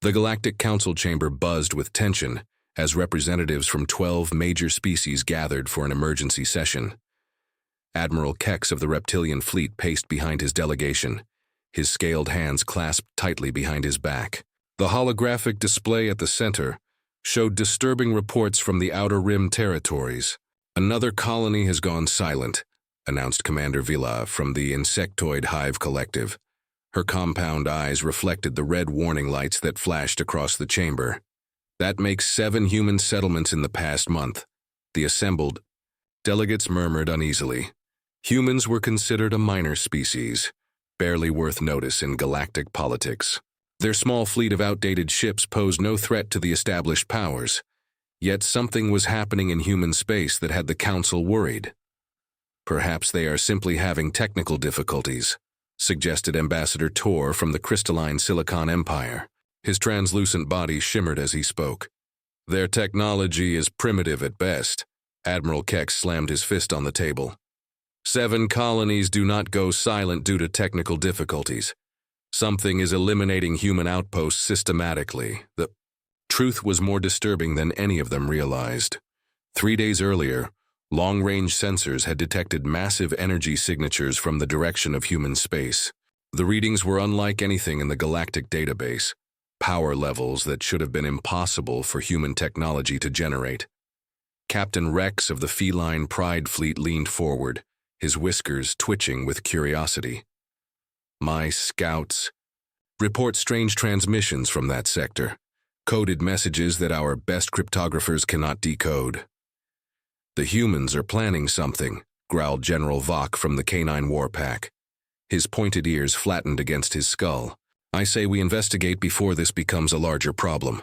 The Galactic Council chamber buzzed with tension as representatives from 12 major species gathered for an emergency session. Admiral Kex of the Reptilian Fleet paced behind his delegation, his scaled hands clasped tightly behind his back. The holographic display at the center showed disturbing reports from the Outer Rim territories. "Another colony has gone silent," announced Commander Vila from the Insectoid Hive Collective. Her compound eyes reflected the red warning lights that flashed across the chamber. "That makes 7 human settlements in the past month." The assembled delegates murmured uneasily. Humans were considered a minor species, barely worth notice in galactic politics. Their small fleet of outdated ships posed no threat to the established powers, yet something was happening in human space that had the Council worried. "Perhaps they are simply having technical difficulties," suggested Ambassador Tor from the crystalline Silicon Empire. His translucent body shimmered as he spoke. "Their technology is primitive at best." Admiral Kex slammed his fist on the table. 7 colonies do not go silent due to technical difficulties. Something is eliminating human outposts systematically. The truth was more disturbing than any of them realized. 3 days earlier, long-range sensors had detected massive energy signatures from the direction of human space. The readings were unlike anything in the galactic database, power levels that should have been impossible for human technology to generate. Captain Rex of the Feline Pride Fleet leaned forward, his whiskers twitching with curiosity. "My scouts report strange transmissions from that sector, coded messages that our best cryptographers cannot decode." "The humans are planning something," growled General Vok from the Canine War Pack. His pointed ears flattened against his skull. "I say we investigate before this becomes a larger problem."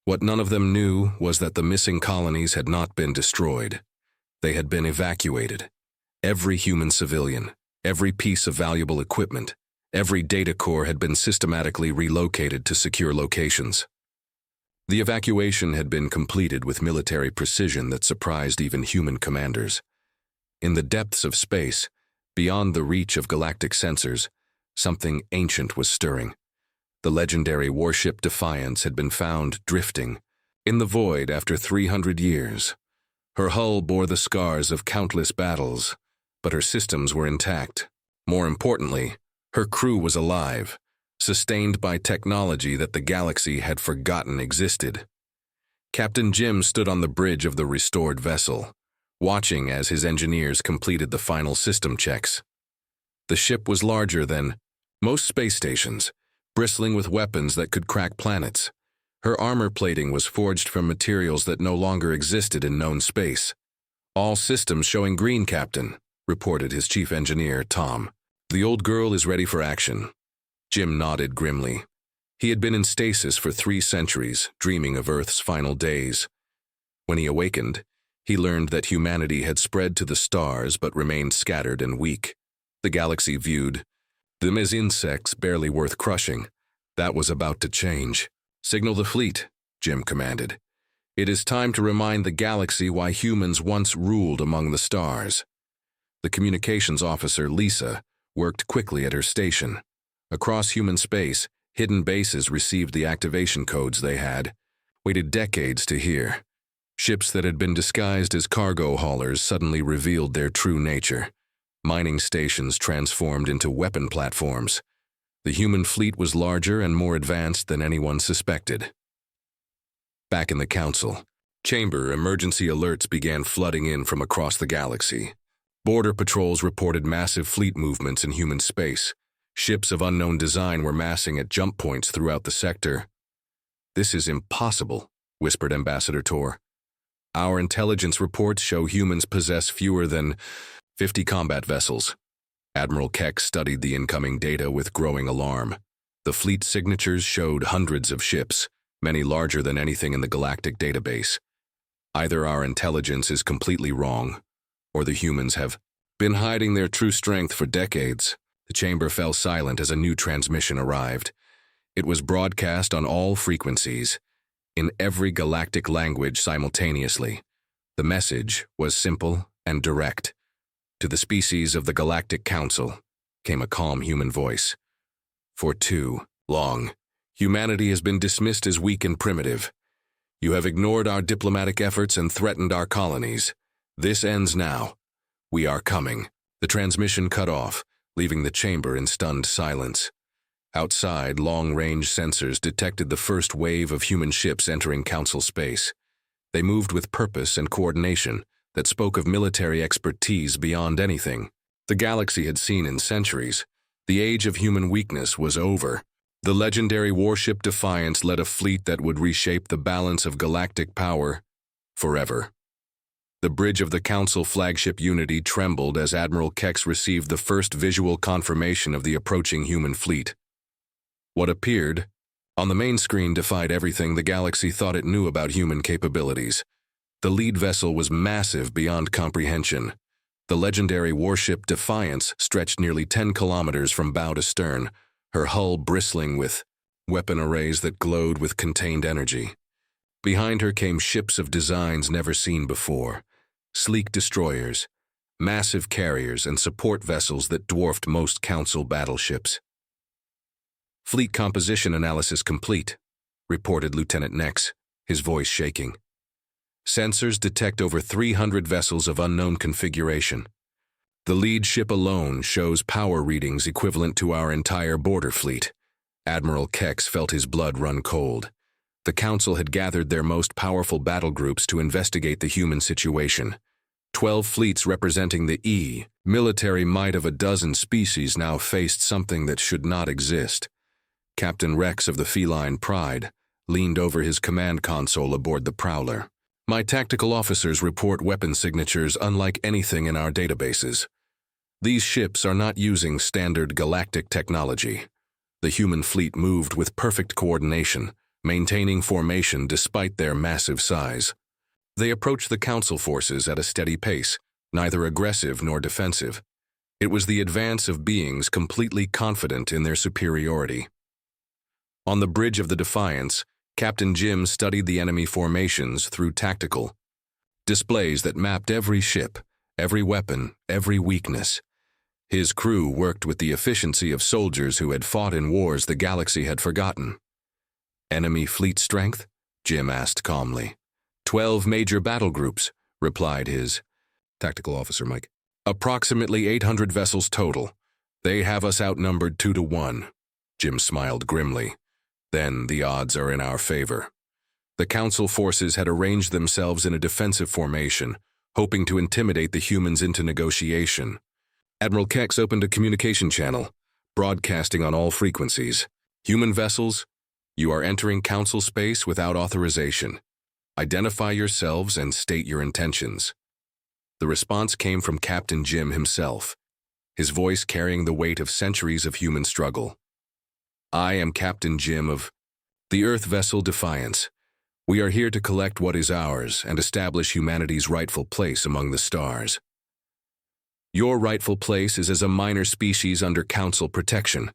What none of them knew was that the missing colonies had not been destroyed. They had been evacuated. Every human civilian, every piece of valuable equipment, every data core had been systematically relocated to secure locations. The evacuation had been completed with military precision that surprised even human commanders. In the depths of space, beyond the reach of galactic sensors, something ancient was stirring. The legendary warship Defiance had been found drifting in the void after 300 years. Her hull bore the scars of countless battles, but her systems were intact. More importantly, her crew was alive, sustained by technology that the galaxy had forgotten existed. Captain Jim stood on the bridge of the restored vessel, watching as his engineers completed the final system checks. The ship was larger than most space stations, bristling with weapons that could crack planets. Her armor plating was forged from materials that no longer existed in known space. "All systems showing green, Captain," reported his chief engineer, Tom. "The old girl is ready for action." Jim nodded grimly. He had been in stasis for 3 centuries, dreaming of Earth's final days. When he awakened, he learned that humanity had spread to the stars but remained scattered and weak. The galaxy viewed them as insects barely worth crushing. That was about to change. "Signal the fleet," Jim commanded. "It is time to remind the galaxy why humans once ruled among the stars." The communications officer, Lisa, worked quickly at her station. Across human space, hidden bases received the activation codes they had waited decades to hear. Ships that had been disguised as cargo haulers suddenly revealed their true nature. Mining stations transformed into weapon platforms. The human fleet was larger and more advanced than anyone suspected. Back in the Council chamber, emergency alerts began flooding in from across the galaxy. Border patrols reported massive fleet movements in human space. Ships of unknown design were massing at jump points throughout the sector. "This is impossible," whispered Ambassador Tor. "Our intelligence reports show humans possess fewer than 50 combat vessels." Admiral Keck studied the incoming data with growing alarm. The fleet signatures showed hundreds of ships, many larger than anything in the galactic database. Either our intelligence is completely wrong, or the humans have been hiding their true strength for decades. The chamber fell silent as a new transmission arrived. It was broadcast on all frequencies, in every galactic language simultaneously. The message was simple and direct. To the species of the Galactic Council came a calm human voice. "For too long, Humanity has been dismissed as weak and primitive. You have ignored our diplomatic efforts and threatened our colonies. This ends now. We are coming." The transmission cut off, leaving the chamber in stunned silence. Outside, long-range sensors detected the first wave of human ships entering Council space. They moved with purpose and coordination that spoke of military expertise beyond anything the galaxy had seen in centuries. The age of human weakness was over. The legendary warship Defiance led a fleet that would reshape the balance of galactic power forever. The bridge of the Council flagship Unity trembled as Admiral Kex received the first visual confirmation of the approaching human fleet. What appeared on the main screen defied everything the galaxy thought it knew about human capabilities. The lead vessel was massive beyond comprehension. The legendary warship Defiance stretched nearly 10 kilometers from bow to stern, her hull bristling with weapon arrays that glowed with contained energy. Behind her came ships of designs never seen before, sleek destroyers, massive carriers, and support vessels that dwarfed most Council battleships. "Fleet composition analysis complete," reported Lieutenant Nex, his voice shaking. "Sensors detect over 300 vessels of unknown configuration. The lead ship alone shows power readings equivalent to our entire border fleet." Admiral Kex felt his blood run cold. The Council had gathered their most powerful battle groups to investigate the human situation. 12 fleets representing the military might of a dozen species now faced something that should not exist. Captain Rex of the Feline Pride leaned over his command console aboard the Prowler. "My tactical officers report weapon signatures unlike anything in our databases. These ships are not using standard galactic technology. The human fleet moved with perfect coordination, maintaining formation despite their massive size. They approached the Council forces at a steady pace, neither aggressive nor defensive. It was the advance of beings completely confident in their superiority." On the bridge of the Defiance, Captain Jim studied the enemy formations through tactical displays that mapped every ship, every weapon, every weakness. His crew worked with the efficiency of soldiers who had fought in wars the galaxy had forgotten. "Enemy fleet strength?" Jim asked calmly. 12 major battle groups," replied his tactical officer Mike. "Approximately 800 vessels total. They have us outnumbered 2-1. Jim smiled grimly. "Then the odds are in our favor." The Council forces had arranged themselves in a defensive formation, hoping to intimidate the humans into negotiation. Admiral Kex opened a communication channel, broadcasting on all frequencies. "Human vessels, you are entering Council space without authorization. Identify yourselves and state your intentions." The response came from Captain Jim himself, his voice carrying the weight of centuries of human struggle. "I am Captain Jim of the Earth vessel Defiance. We are here to collect what is ours and establish humanity's rightful place among the stars." "Your rightful place is as a minor species under Council protection,"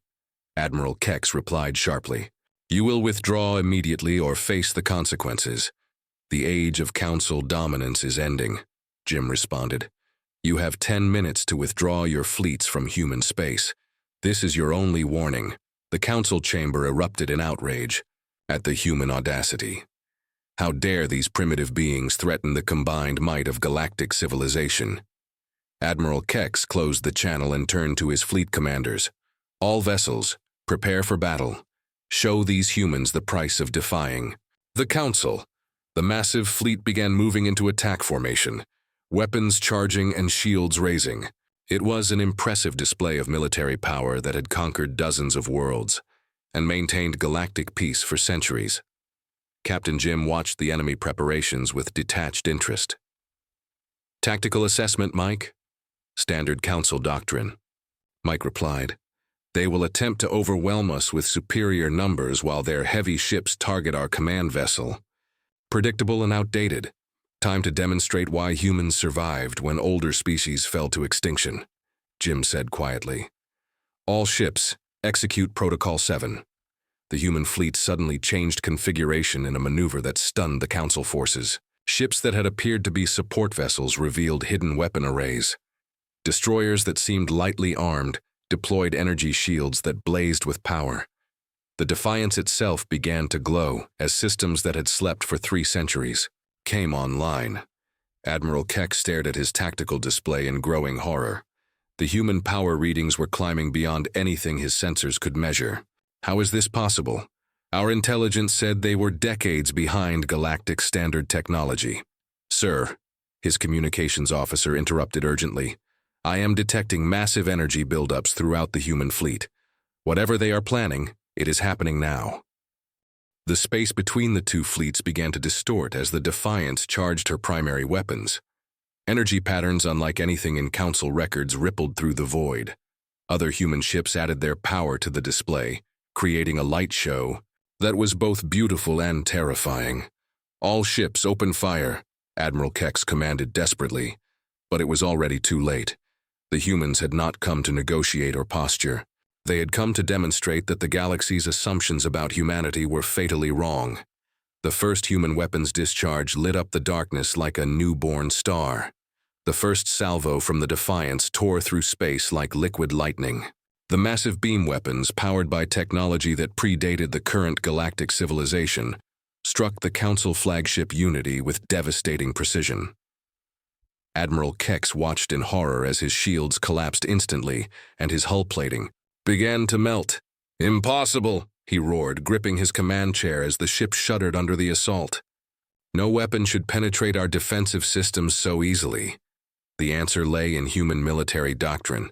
Admiral Kex replied sharply. "You will withdraw immediately or face the consequences. The age of Council dominance is ending," Jim responded. "You have 10 minutes to withdraw your fleets from human space. This is your only warning." The Council chamber erupted in outrage at the human audacity. How dare these primitive beings threaten the combined might of galactic civilization? Admiral Kex closed the channel and turned to his fleet commanders. "All vessels, prepare for battle. Show these humans the price of defying." The Council. The massive fleet began moving into attack formation, weapons charging and shields raising. It was an impressive display of military power that had conquered dozens of worlds and maintained galactic peace for centuries. Captain Jim watched the enemy preparations with detached interest. "Tactical assessment, Mike?" "Standard Council doctrine," Mike replied. "They will attempt to overwhelm us with superior numbers while their heavy ships target our command vessel. Predictable and outdated. Time to demonstrate why humans survived when older species fell to extinction," Jim said quietly. "All ships, execute Protocol 7. The human fleet suddenly changed configuration in a maneuver that stunned the Council forces. Ships that had appeared to be support vessels revealed hidden weapon arrays. Destroyers that seemed lightly armed deployed energy shields that blazed with power. The Defiance itself began to glow as systems that had slept for 3 centuries came online. Admiral Keck stared at his tactical display in growing horror. The human power readings were climbing beyond anything his sensors could measure. How is this possible? Our intelligence said they were decades behind Galactic standard technology. Sir, his communications officer interrupted urgently. I am detecting massive energy buildups throughout the human fleet. Whatever they are planning, it is happening now. The space between the 2 fleets began to distort as the Defiance charged her primary weapons. Energy patterns unlike anything in Council records rippled through the void. Other human ships added their power to the display, creating a light show that was both beautiful and terrifying. All ships open fire, Admiral Kex commanded desperately, but it was already too late. The humans had not come to negotiate or posture. They had come to demonstrate that the galaxy's assumptions about humanity were fatally wrong. The first human weapons discharge lit up the darkness like a newborn star. The first salvo from the Defiance tore through space like liquid lightning. The massive beam weapons, powered by technology that predated the current galactic civilization, struck the Council flagship Unity with devastating precision. Admiral Kex watched in horror as his shields collapsed instantly and his hull plating began to melt. "Impossible!" he roared, gripping his command chair as the ship shuddered under the assault. No weapon should penetrate our defensive systems so easily. The answer lay in human military doctrine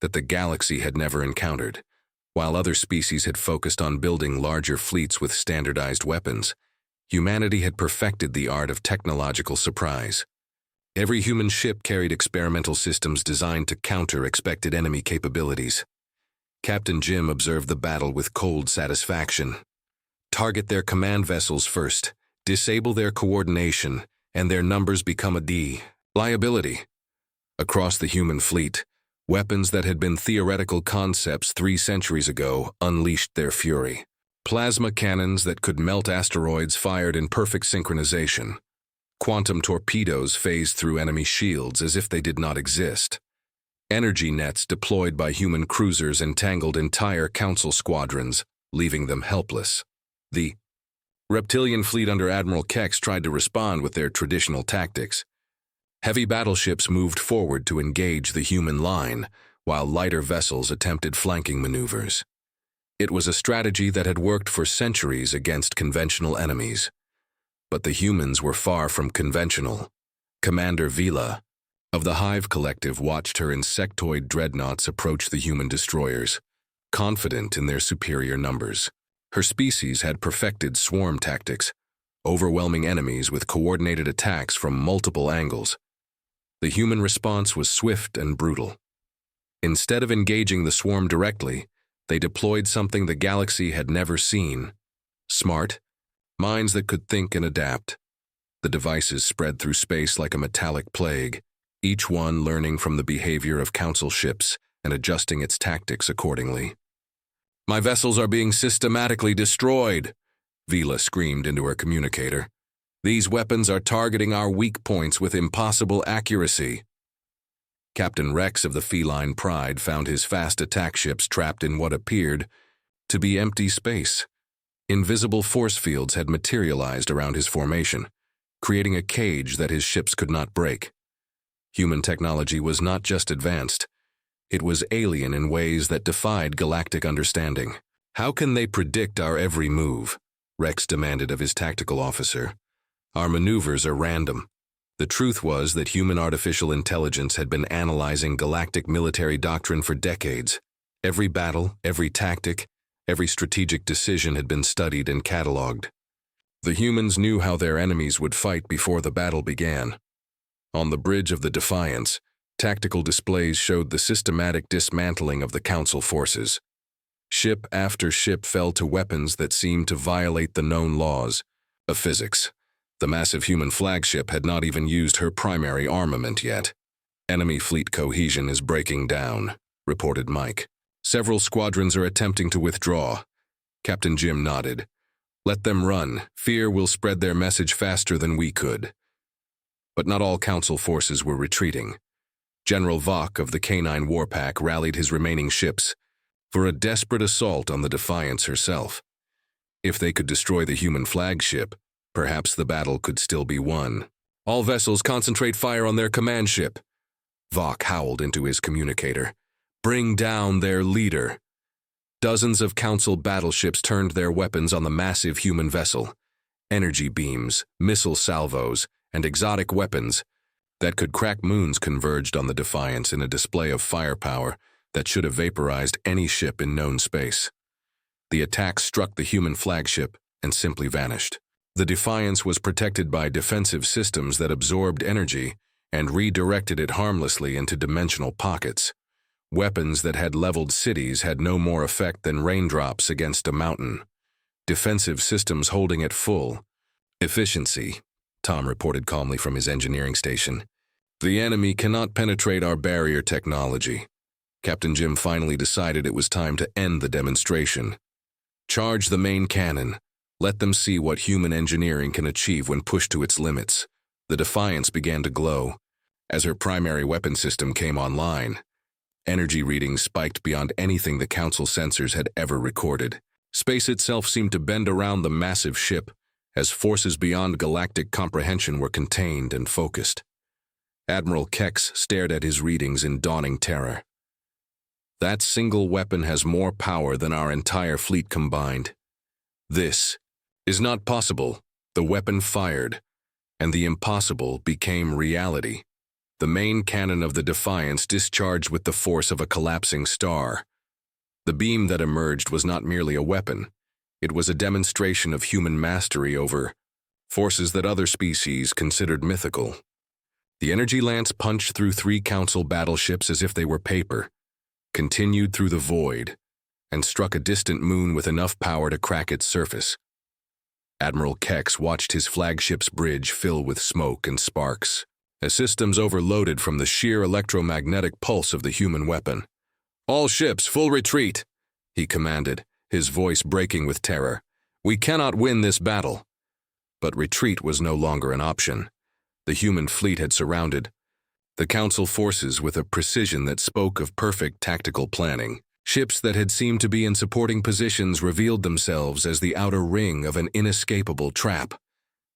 that the galaxy had never encountered. While other species had focused on building larger fleets with standardized weapons, humanity had perfected the art of technological surprise. Every human ship carried experimental systems designed to counter expected enemy capabilities. Captain Jim observed the battle with cold satisfaction. Target their command vessels first, disable their coordination, and their numbers become a liability. Across the human fleet, weapons that had been theoretical concepts 3 centuries ago unleashed their fury. Plasma cannons that could melt asteroids fired in perfect synchronization. Quantum torpedoes phased through enemy shields as if they did not exist. Energy nets deployed by human cruisers entangled entire Council squadrons, leaving them helpless. The reptilian fleet under Admiral Kex tried to respond with their traditional tactics. Heavy battleships moved forward to engage the human line, while lighter vessels attempted flanking maneuvers. It was a strategy that had worked for centuries against conventional enemies. But the humans were far from conventional. Commander Vila of the Hive Collective watched her insectoid dreadnoughts approach the human destroyers, confident in their superior numbers. Her species had perfected swarm tactics, overwhelming enemies with coordinated attacks from multiple angles. The human response was swift and brutal. Instead of engaging the swarm directly, they deployed something the galaxy had never seen. Smart, minds that could think and adapt. The devices spread through space like a metallic plague, each one learning from the behavior of Council ships and adjusting its tactics accordingly. "My vessels are being systematically destroyed," Vila screamed into her communicator. "These weapons are targeting our weak points with impossible accuracy." Captain Rex of the Feline Pride found his fast attack ships trapped in what appeared to be empty space. Invisible force fields had materialized around his formation, creating a cage that his ships could not break. Human technology was not just advanced, it was alien in ways that defied galactic understanding. "How can they predict our every move?" Rex demanded of his tactical officer. "Our maneuvers are random." The truth was that human artificial intelligence had been analyzing galactic military doctrine for decades. Every battle, every tactic, every strategic decision had been studied and cataloged. The humans knew how their enemies would fight before the battle began. On the bridge of the Defiance, tactical displays showed the systematic dismantling of the Council forces. Ship after ship fell to weapons that seemed to violate the known laws of physics. The massive human flagship had not even used her primary armament yet. "Enemy fleet cohesion is breaking down," reported Mike. "Several squadrons are attempting to withdraw." Captain Jim nodded. "Let them run. Fear will spread their message faster than we could." But not all Council forces were retreating. General Vok of the Canine Warpack rallied his remaining ships for a desperate assault on the Defiance herself. If they could destroy the human flagship, perhaps the battle could still be won. All vessels concentrate fire on their command ship. Vok howled into his communicator. Bring down their leader. Dozens of Council battleships turned their weapons on the massive human vessel. Energy beams, missile salvos, and exotic weapons that could crack moons converged on the Defiance in a display of firepower that should have vaporized any ship in known space. The attack struck the human flagship and simply vanished. The Defiance was protected by defensive systems that absorbed energy and redirected it harmlessly into dimensional pockets. Weapons that had leveled cities had no more effect than raindrops against a mountain. Defensive systems holding it full. Efficiency, Tom reported calmly from his engineering station. The enemy cannot penetrate our barrier technology. Captain Jim finally decided it was time to end the demonstration. Charge the main cannon. Let them see what human engineering can achieve when pushed to its limits. The Defiance began to glow as her primary weapon system came online. Energy readings spiked beyond anything the Council sensors had ever recorded. Space itself seemed to bend around the massive ship as forces beyond galactic comprehension were contained and focused. Admiral Kex stared at his readings in dawning terror. That single weapon has more power than our entire fleet combined. This is not possible. The weapon fired, and the impossible became reality. The main cannon of the Defiance discharged with the force of a collapsing star. The beam that emerged was not merely a weapon. It was a demonstration of human mastery over forces that other species considered mythical. The energy lance punched through 3 Council battleships as if they were paper, continued through the void, and struck a distant moon with enough power to crack its surface. Admiral Kex watched his flagship's bridge fill with smoke and sparks, as systems overloaded from the sheer electromagnetic pulse of the human weapon. "All ships, full retreat," he commanded, his voice breaking with terror. "We cannot win this battle." But retreat was no longer an option. The human fleet had surrounded the Council forces with a precision that spoke of perfect tactical planning. Ships that had seemed to be in supporting positions revealed themselves as the outer ring of an inescapable trap.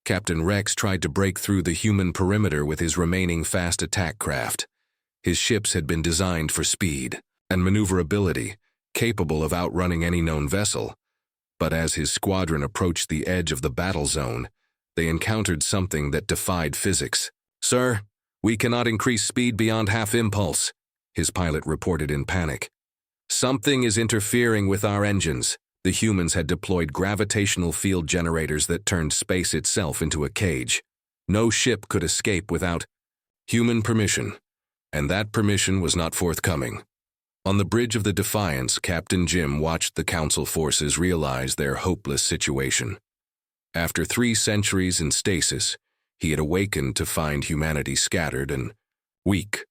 Captain Rex tried to break through the human perimeter with his remaining fast attack craft. His ships had been designed for speed and maneuverability, capable of outrunning any known vessel. But as his squadron approached the edge of the battle zone, they encountered something that defied physics. "Sir, we cannot increase speed beyond half impulse," his pilot reported in panic. "Something is interfering with our engines." The humans had deployed gravitational field generators that turned space itself into a cage. No ship could escape without human permission, and that permission was not forthcoming. On the bridge of the Defiance, Captain Jim watched the Council forces realize their hopeless situation. After 3 centuries in stasis, he had awakened to find humanity scattered and weak.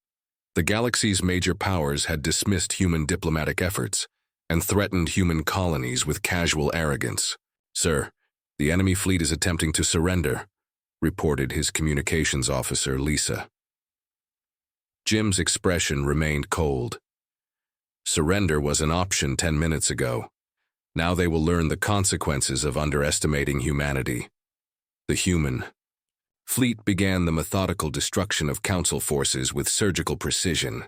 The galaxy's major powers had dismissed human diplomatic efforts and threatened human colonies with casual arrogance. "Sir, the enemy fleet is attempting to surrender," reported his communications officer, Lisa. Jim's expression remained cold. Surrender was an option 10 minutes ago. Now they will learn the consequences of underestimating humanity. The human fleet began the methodical destruction of Council forces with surgical precision.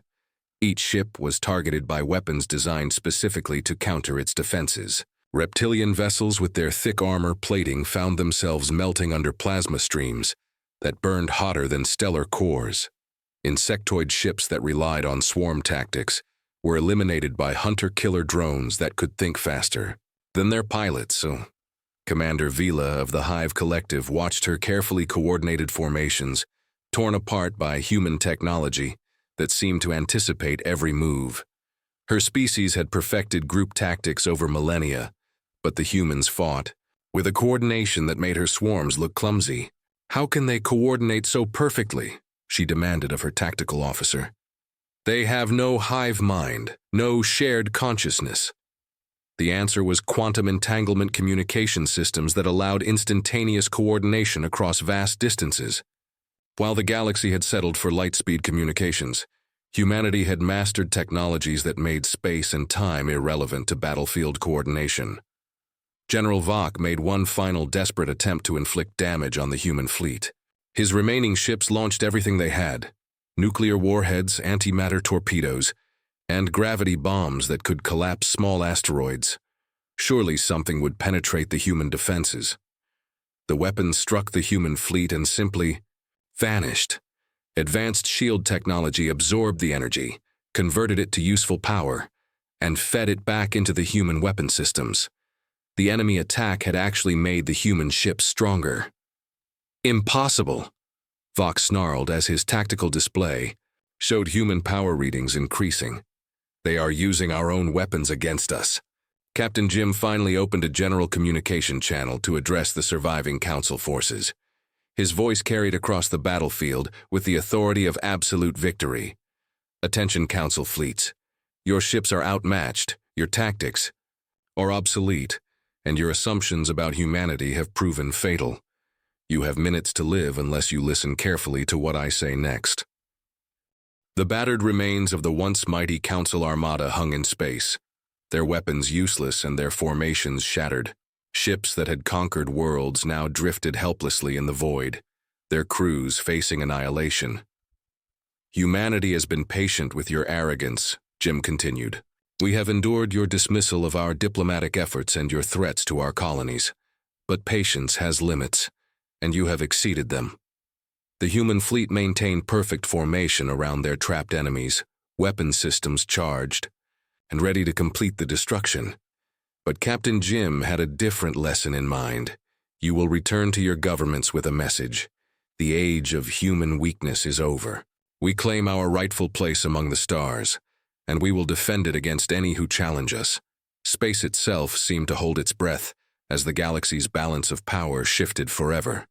Each ship was targeted by weapons designed specifically to counter its defenses. Reptilian vessels with their thick armor plating found themselves melting under plasma streams that burned hotter than stellar cores. Insectoid ships that relied on swarm tactics were eliminated by hunter-killer drones that could think faster than their pilots. Commander Vila of the Hive Collective watched her carefully coordinated formations, torn apart by human technology that seemed to anticipate every move. Her species had perfected group tactics over millennia, but the humans fought with a coordination that made her swarms look clumsy. "How can they coordinate so perfectly?" she demanded of her tactical officer. "They have no hive mind, no shared consciousness." The answer was quantum entanglement communication systems that allowed instantaneous coordination across vast distances. While the galaxy had settled for light-speed communications, humanity had mastered technologies that made space and time irrelevant to battlefield coordination. General Vok made one final desperate attempt to inflict damage on the human fleet. His remaining ships launched everything they had: nuclear warheads, antimatter torpedoes, and gravity bombs that could collapse small asteroids. Surely something would penetrate the human defenses. The weapons struck the human fleet and simply vanished. Advanced shield technology absorbed the energy, converted it to useful power, and fed it back into the human weapon systems. The enemy attack had actually made the human ships stronger. Impossible, Vok snarled as his tactical display showed human power readings increasing. They are using our own weapons against us. Captain Jim finally opened a general communication channel to address the surviving Council forces. His voice carried across the battlefield with the authority of absolute victory. Attention, Council fleets. Your ships are outmatched, your tactics are obsolete, and your assumptions about humanity have proven fatal. You have minutes to live unless you listen carefully to what I say next. The battered remains of the once mighty Council Armada hung in space, their weapons useless and their formations shattered. Ships that had conquered worlds now drifted helplessly in the void, their crews facing annihilation. Humanity has been patient with your arrogance, Jim continued. We have endured your dismissal of our diplomatic efforts and your threats to our colonies. But patience has limits, and you have exceeded them. The human fleet maintained perfect formation around their trapped enemies, weapon systems charged, and ready to complete the destruction. But Captain Jim had a different lesson in mind. You will return to your governments with a message. The age of human weakness is over. We claim our rightful place among the stars, and we will defend it against any who challenge us. Space itself seemed to hold its breath as the galaxy's balance of power shifted forever.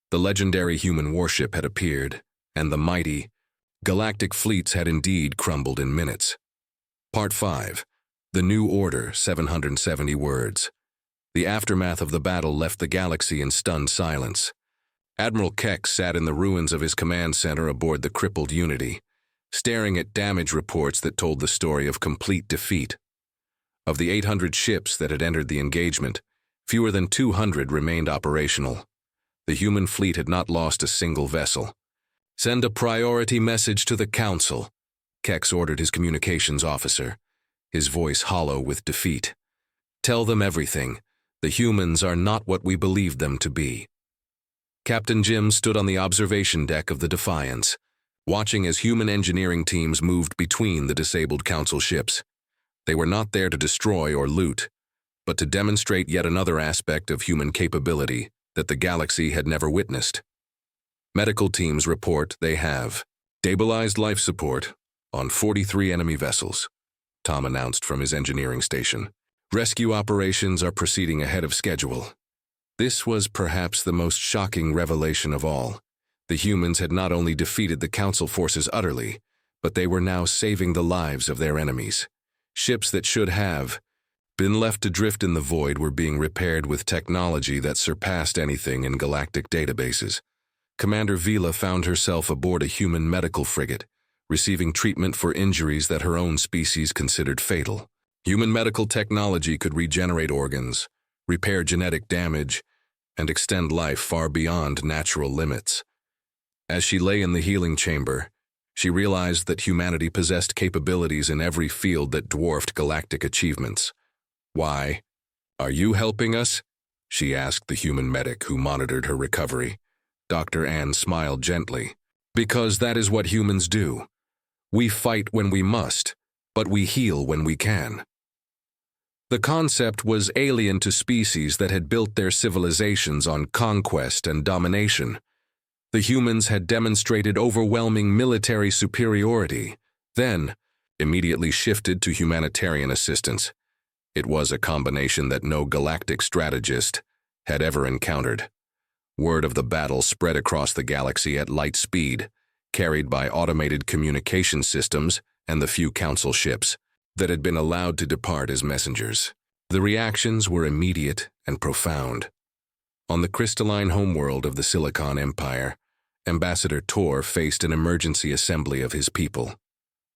The legendary human warship had appeared, and the mighty galactic fleets had indeed crumbled in minutes. Part 5. The New Order, 770 words. The aftermath of the battle left the galaxy in stunned silence. Admiral Keck sat in the ruins of his command center aboard the crippled Unity, staring at damage reports that told the story of complete defeat. Of the 800 ships that had entered the engagement, fewer than 200 remained operational. The human fleet had not lost a single vessel. Send a priority message to the Council, Kex ordered his communications officer, his voice hollow with defeat. Tell them everything. The humans are not what we believed them to be. Captain Jim stood on the observation deck of the Defiance, watching as human engineering teams moved between the disabled Council ships. They were not there to destroy or loot, but to demonstrate yet another aspect of human capability that the galaxy had never witnessed. Medical teams report they have stabilized life support on 43 enemy vessels, Tom announced from his engineering station. Rescue operations are proceeding ahead of schedule. This was perhaps the most shocking revelation of all. The humans had not only defeated the Council forces utterly, but they were now saving the lives of their enemies. Ships that should have been left to drift in the void were being repaired with technology that surpassed anything in galactic databases. Commander Vila found herself aboard a human medical frigate, receiving treatment for injuries that her own species considered fatal. Human medical technology could regenerate organs, repair genetic damage, and extend life far beyond natural limits. As she lay in the healing chamber, she realized that humanity possessed capabilities in every field that dwarfed galactic achievements. Why? Are you helping us? She asked the human medic who monitored her recovery. Dr. Ann smiled gently. Because that is what humans do. We fight when we must, but we heal when we can. The concept was alien to species that had built their civilizations on conquest and domination. The humans had demonstrated overwhelming military superiority, then immediately shifted to humanitarian assistance. It was a combination that no galactic strategist had ever encountered. Word of the battle spread across the galaxy at light speed, carried by automated communication systems and the few Council ships that had been allowed to depart as messengers. The reactions were immediate and profound. On the crystalline homeworld of the Silicon Empire, Ambassador Tor faced an emergency assembly of his people.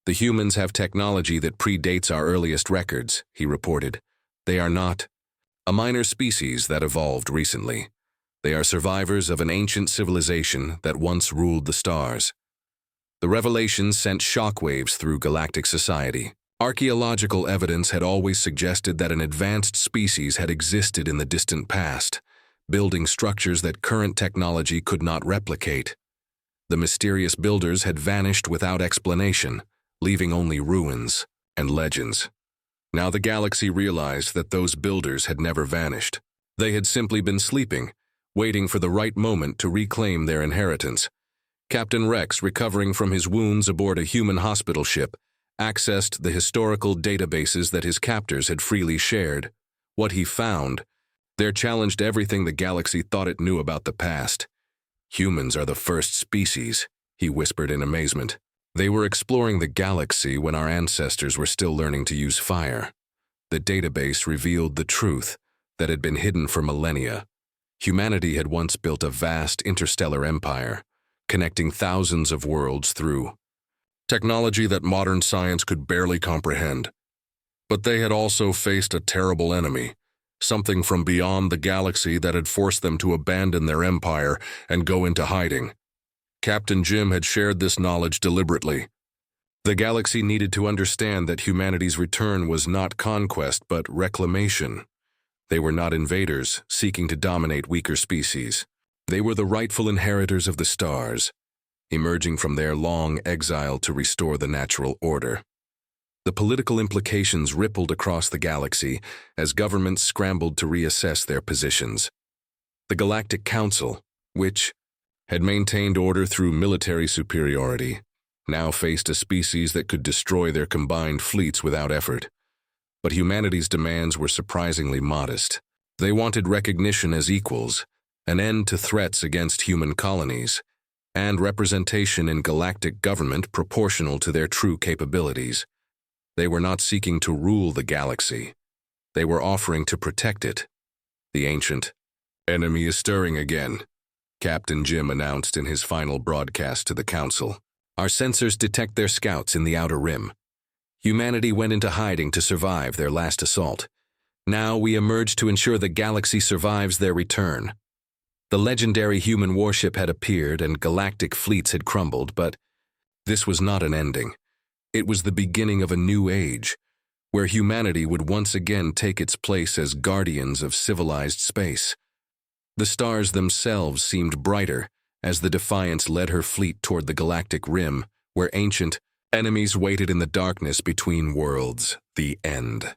The humans have technology that predates our earliest records, he reported. They are not a minor species that evolved recently. They are survivors of an ancient civilization that once ruled the stars. The revelation sent shockwaves through galactic society. Archaeological evidence had always suggested that an advanced species had existed in the distant past, building structures that current technology could not replicate. The mysterious builders had vanished without explanation, leaving only ruins and legends. Now the galaxy realized that those builders had never vanished. They had simply been sleeping, waiting for the right moment to reclaim their inheritance. Captain Rex, recovering from his wounds aboard a human hospital ship, accessed the historical databases that his captors had freely shared. What he found there challenged everything the galaxy thought it knew about the past. Humans are the first species, he whispered in amazement. They were exploring the galaxy when our ancestors were still learning to use fire. The database revealed the truth that had been hidden for millennia. Humanity had once built a vast interstellar empire, connecting thousands of worlds through technology that modern science could barely comprehend. But they had also faced a terrible enemy, something from beyond the galaxy that had forced them to abandon their empire and go into hiding. Captain Jim had shared this knowledge deliberately. The galaxy needed to understand that humanity's return was not conquest but reclamation. They were not invaders seeking to dominate weaker species. They were the rightful inheritors of the stars, emerging from their long exile to restore the natural order. The political implications rippled across the galaxy as governments scrambled to reassess their positions. The Galactic Council, which had maintained order through military superiority, now faced a species that could destroy their combined fleets without effort. But humanity's demands were surprisingly modest. They wanted recognition as equals, an end to threats against human colonies, and representation in galactic government proportional to their true capabilities. They were not seeking to rule the galaxy. They were offering to protect it. The ancient enemy is stirring again, Captain Jim announced in his final broadcast to the Council. Our sensors detect their scouts in the outer rim. Humanity went into hiding to survive their last assault. Now we emerge to ensure the galaxy survives their return. The legendary human warship had appeared and galactic fleets had crumbled, but this was not an ending. It was the beginning of a new age, where humanity would once again take its place as guardians of civilized space. The stars themselves seemed brighter as the Defiance led her fleet toward the galactic rim, where ancient enemies waited in the darkness between worlds, the end.